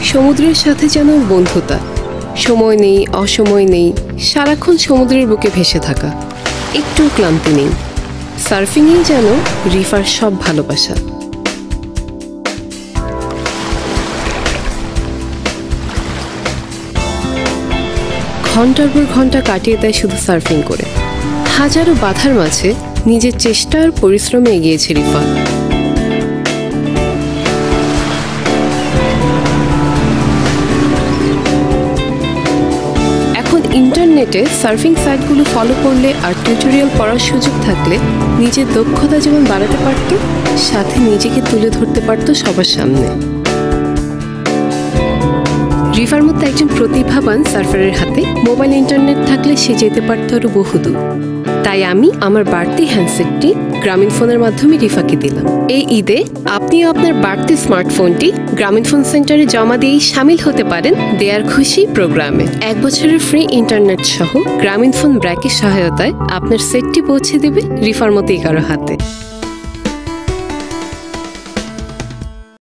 সমুদ্রের সাথে যেন বন্ধুতা, সময় নেই, অসময় নেই, সারাক্ষণ সমুদ্রের বুকে ভেসে থাকা, একটু ক্লান্তি নেই। সার্ফিংই যেন রিফার সব ভালোবাসা। ঘন্টার পর ঘন্টা কাটিয়ে দেয় শুধু সার্ফিং করে। হাজারো বাধার মাঝে নিজের চেষ্টা আর পরিশ্রমে এগিয়েছে রিফা। এখন ইন্টারনেটে সার্ফিং সাইটগুলো ফলো করলে আর টিউটোরিয়াল পড়ার সুযোগ থাকলে নিজের দক্ষতা যেমন বাড়াতে পারত, সাথে নিজেকে তুলে ধরতে পারত সবার সামনে। রিফার মতো একজন প্রতিভাবান সার্ফারের হাতে মোবাইল ইন্টারনেট থাকলে সে যেতে পারত আরো বহুদূর। তাই আমি আমার বাড়তি হ্যান্ডসেটটি গ্রামীণফোনের মাধ্যমে রিফাকে দিলাম। এই ঈদে আপনিও আপনার বাড়তি স্মার্টফোনটি গ্রামীণফোন সেন্টারে জমা দিয়েই শামিল হতে পারেন দেয়ার খুশি প্রোগ্রামে। 1 বছরের ফ্রি ইন্টারনেট সহ গ্রামীণফোন ব্র্যাকের সহায়তায় আপনার সেটটি পৌঁছে দেবে রিফার মতোই কারো হাতে।